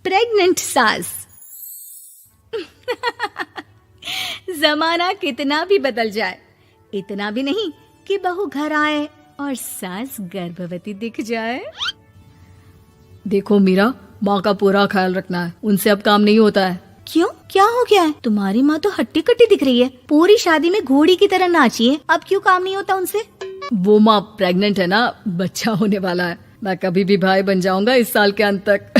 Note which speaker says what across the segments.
Speaker 1: Pregnant सास। जमाना कितना भी बदल जाए, इतना भी नहीं कि बहू घर आए और सास गर्भवती दिख जाए।
Speaker 2: देखो मीरा, माँ का पूरा ख्याल रखना है, उनसे अब काम नहीं होता है।
Speaker 1: क्यों, क्या हो गया है? तुम्हारी माँ तो हट्टी कट्टी दिख रही है, पूरी शादी में घोड़ी की तरह नाची है, अब क्यों काम नहीं होता उनसे?
Speaker 2: वो माँ प्रेग्नेंट है ना, बच्चा होने वाला है। मैं कभी भी भाई बन जाऊंगा इस साल के अंत तक।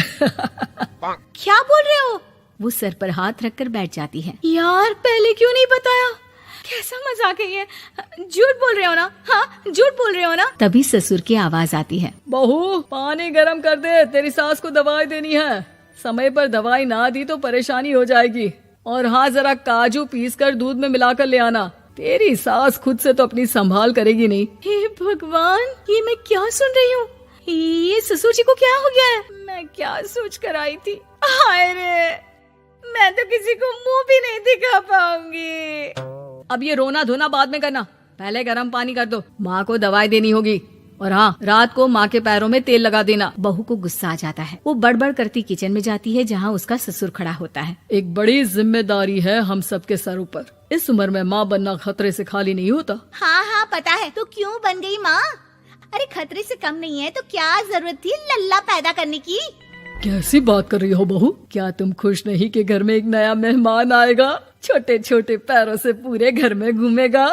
Speaker 1: क्या बोल रहे हो? वो सर पर हाथ रखकर बैठ जाती है। यार, पहले क्यों नहीं बताया? कैसा मजाक है ये? झूठ बोल रहे हो ना? हाँ, झूठ बोल रहे हो ना? तभी ससुर की आवाज आती है।
Speaker 2: बहू, पानी गरम कर दे, तेरी सास को दवाई देनी है। समय पर दवाई ना दी तो परेशानी हो जाएगी। और हाँ, जरा काजू पीस कर दूध में मिलाकर ले आना। तेरी सास खुद से तो अपनी संभाल करेगी नहीं।
Speaker 1: हे भगवान, ये मैं क्या सुन रही हूँ? ये ससुर जी को क्या हो गया है? मैं क्या सोच कर आई थी? हाय रे, मैं तो किसी को मुंह भी नहीं दिखा पाऊंगी।
Speaker 2: अब ये रोना धोना बाद में करना, पहले गर्म पानी कर दो, माँ को दवाई देनी होगी। और हाँ, रात को माँ के पैरों में तेल लगा देना।
Speaker 1: बहू को गुस्सा आ जाता है, वो बड़बड़ करती किचन में जाती है जहाँ उसका ससुर खड़ा होता है।
Speaker 2: एक बड़ी जिम्मेदारी है हम सबके सर ऊपर। इस उम्र में माँ बनना खतरे से खाली नहीं होता।
Speaker 1: हाँ हाँ, पता है, तो क्यों बन गई माँ? अरे खतरे से कम नहीं है तो क्या जरूरत थी लल्ला पैदा करने की?
Speaker 2: कैसी बात कर रही हो बहू? क्या तुम खुश नहीं कि घर में एक नया मेहमान आएगा, छोटे छोटे पैरों से पूरे घर में घूमेगा?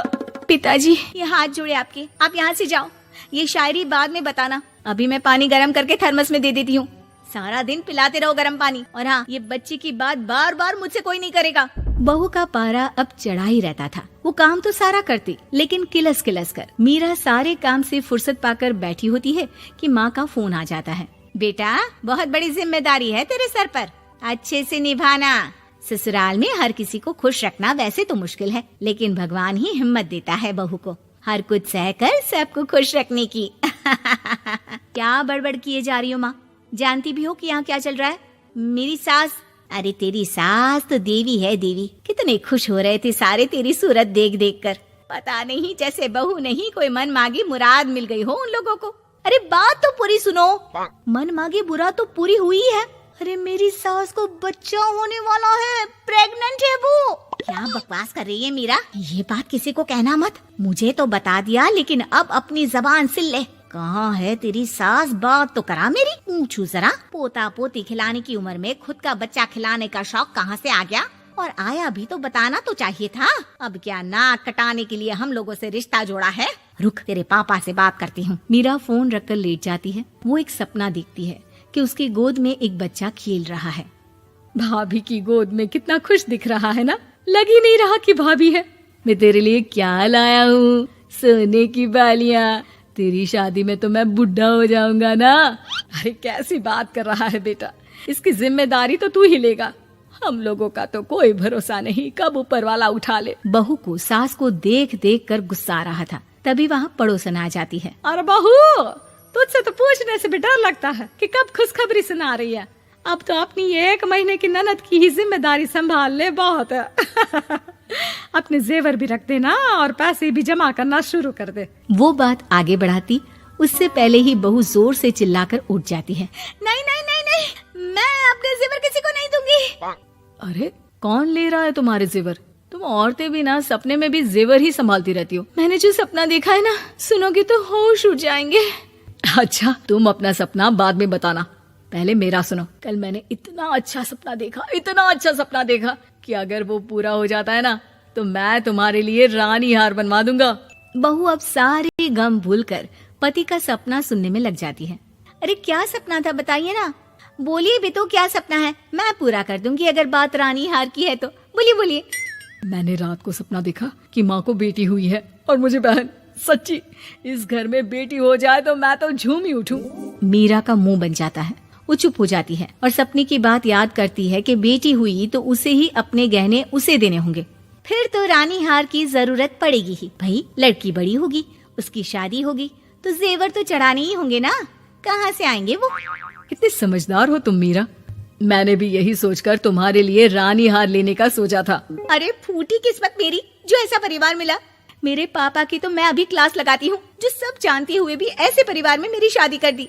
Speaker 1: पिताजी, ये हाथ जोड़े आपके, आप यहाँ से जाओ। ये शायरी बाद में बताना, अभी मैं पानी गरम करके थर्मस में दे देती हूँ। सारा दिन पिलाते रहो गरम पानी। और हाँ, ये बच्ची की बात बार बार मुझसे कोई नहीं करेगा। बहू का पारा अब चढ़ा ही रहता था। वो काम तो सारा करती, लेकिन किलस किलस कर। मीरा सारे काम से फुर्सत पाकर बैठी होती है कि माँ का फोन आ जाता है। बेटा, बहुत बड़ी जिम्मेदारी है तेरे सर पर, अच्छे से निभाना। ससुराल में हर किसी को खुश रखना वैसे तो मुश्किल है, लेकिन भगवान ही हिम्मत देता है बहू को हर कुछ सहकर सबको खुश रखने की। क्या बड़बड़ किए जा रही हो माँ? जानती भी हो कि यहाँ क्या चल रहा है? मेरी सास, अरे तेरी सास तो देवी है देवी। कितने खुश हो रहे थे सारे तेरी सूरत देख देख कर। पता नहीं जैसे बहू नहीं कोई मन मांगी मुराद मिल गई हो उन लोगों को। अरे बात तो पूरी सुनो। मन मांगी बुरा तो पूरी हुई है। अरे मेरी सास को बच्चा होने वाला है, प्रेग्नेंट है वो। क्या बकवास कर रही है मीरा? ये बात किसी को कहना मत। मुझे तो बता दिया, लेकिन अब अपनी जबान सिल ले। कहाँ है तेरी सास? बात तो करा मेरी। पूछू जरा, पोता पोती खिलाने की उम्र में खुद का बच्चा खिलाने का शौक कहाँ से आ गया? और आया भी तो बताना तो चाहिए था। अब क्या नाक कटाने के लिए हम लोगों से रिश्ता जोड़ा है? रुक, तेरे पापा से बात करती हूँ। मीरा फोन रखकर लेट जाती है। वो एक सपना देखती है कि उसकी गोद में एक बच्चा खेल रहा है।
Speaker 2: भाभी की गोद में कितना खुश दिख रहा है ना, लग ही नहीं रहा कि भाभी है। मैं तेरे लिए क्या लाया हूँ, सोने की बालियाँ। तेरी शादी में तो मैं बुढ़ा हो जाऊंगा ना। अरे कैसी बात कर रहा है बेटा, इसकी जिम्मेदारी तो तू ही लेगा। हम लोगों का तो कोई भरोसा नहीं, कब ऊपर वाला उठा ले।
Speaker 1: बहू को सास को देख देख कर गुस्सा आ रहा था। तभी वहाँ पड़ोसन आ जाती है।
Speaker 2: अरे बहू, तुझसे तो पूछने से भी डर लगता है कि कब खुशखबरी सुना रही है। अब तो अपनी 1 महीने की ननद की ही जिम्मेदारी संभाल ले, बहुत है। अपने जेवर भी रख देना और पैसे भी जमा करना शुरू कर दे।
Speaker 1: वो बात आगे बढ़ाती उससे पहले ही बहू जोर से चिल्लाकर उठ जाती है। नहीं नहीं नहीं नहीं, मैं अपने जेवर किसी को नहीं दूंगी।
Speaker 2: अरे कौन ले रहा है तुम्हारे जेवर? तुम औरतें भी ना सपने में भी जेवर ही संभालती रहती हो।
Speaker 1: मैंने जो सपना देखा है ना, सुनोगे तो होश उड़ जाएंगे।
Speaker 2: अच्छा, तुम अपना सपना बाद में बताना, पहले मेरा सुनो। कल मैंने इतना अच्छा सपना देखा कि अगर वो पूरा हो जाता है ना तो मैं तुम्हारे लिए रानी हार बनवा दूंगा।
Speaker 1: बहू अब सारे गम भूलकर पति का सपना सुनने में लग जाती है। अरे क्या सपना था, बताइए ना। बोलिए भी तो, क्या सपना है? मैं पूरा कर दूंगी अगर बात रानी हार की है तो। बोलिए बोलिए।
Speaker 2: मैंने रात को सपना देखा कि माँ को बेटी हुई है और मुझे बहन। सच्ची, इस घर में बेटी हो जाए तो मैं तो झूम ही उठूं।
Speaker 1: मीरा का मुंह बन जाता है। वो चुप हो जाती है और सपने की बात याद करती है कि बेटी हुई तो उसे ही अपने गहने उसे देने होंगे। फिर तो रानी हार की जरूरत पड़ेगी ही। भाई, लड़की बड़ी होगी, उसकी शादी होगी तो जेवर तो चढ़ाने ही होंगे ना। कहाँ से आएंगे वो?
Speaker 2: कितने समझदार हो तुम मीरा। मैंने भी यही सोचकर तुम्हारे लिए रानी हार लेने का सोचा था।
Speaker 1: अरे फूटी किस्मत मेरी जो ऐसा परिवार मिला। मेरे पापा की तो मैं अभी क्लास लगाती हूँ, जो सब जानते हुए भी ऐसे परिवार में मेरी शादी कर दी।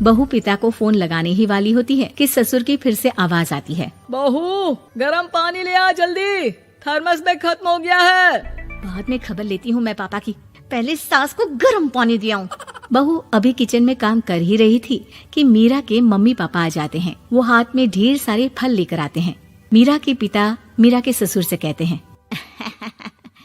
Speaker 1: बहू पिता को फोन लगाने ही वाली होती है कि ससुर की फिर से आवाज आती है।
Speaker 2: बहू गरम पानी ले आ जल्दी, थर्मस में खत्म हो गया है।
Speaker 1: बाद में खबर लेती हूँ मैं पापा की, पहले सास को गर्म पानी दिया हूँ। बहू अभी किचन में काम कर ही रही थी कि मीरा के मम्मी पापा आ जाते हैं। वो हाथ में ढेर सारे फल लेकर आते हैं। मीरा के पिता मीरा के ससुर से कहते हैं,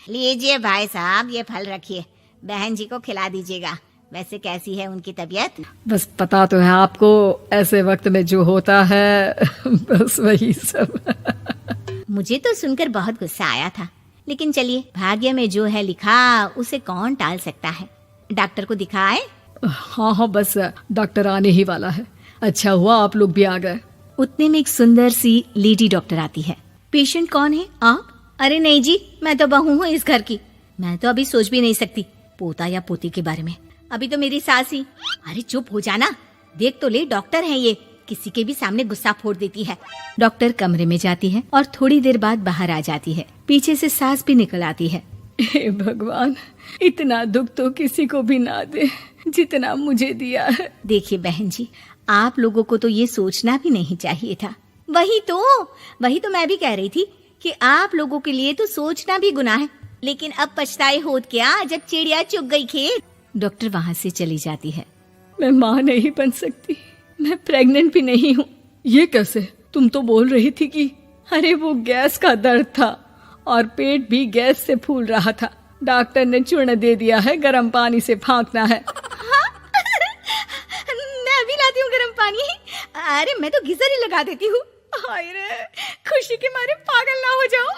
Speaker 1: लीजिए भाई साहब, ये फल रखिए, बहन जी को खिला दीजिएगा। वैसे कैसी है उनकी तबीयत?
Speaker 2: बस पता तो है आपको, ऐसे वक्त में जो होता है बस वही सब।
Speaker 1: मुझे तो सुनकर बहुत गुस्सा आया था, लेकिन चलिए, भाग्य में जो है लिखा उसे कौन टाल सकता है। डॉक्टर को दिखाए?
Speaker 2: हाँ, बस डॉक्टर आने ही वाला है। अच्छा हुआ आप लोग भी आ गए।
Speaker 1: उतने में एक सुंदर सी लेडी डॉक्टर आती है। पेशेंट कौन है आप? अरे नहीं जी, मैं तो बहू हूँ इस घर की। मैं तो अभी सोच भी नहीं सकती पोता या पोती के बारे में। अभी तो मेरी सास ही। अरे चुप हो जाना, देख तो ले, डॉक्टर है ये, किसी के भी सामने गुस्सा फोड़ देती है। डॉक्टर कमरे में जाती है और थोड़ी देर बाद बाहर आ जाती है। पीछे से सास भी निकल आती है।
Speaker 2: हे भगवान, इतना दुख तो किसी को भी ना दे जितना मुझे दिया है।
Speaker 1: देखिए बहन जी, आप लोगों को तो ये सोचना भी नहीं चाहिए था। वही तो मैं भी कह रही थी कि आप लोगों के लिए तो सोचना भी गुनाह है, लेकिन अब पछताए होत क्या जब चिड़िया चुग गई खेत। डॉक्टर वहाँ से चली जाती है।
Speaker 2: मैं माँ नहीं बन सकती, मैं प्रेग्नेंट भी नहीं हूँ। ये कैसे? तुम तो बोल रही थी कि अरे वो गैस का दर्द था और पेट भी गैस से फूल रहा था। डॉक्टर ने चूर्ण दे दिया है, गर्म पानी से फांकना है।
Speaker 1: हाँ? मैं अभी लाती हूँ गर्म पानी। अरे मैं तो गीजर ही लगा देती हूँ। हाय रे, खुशी के मारे पागल ना हो जाओ।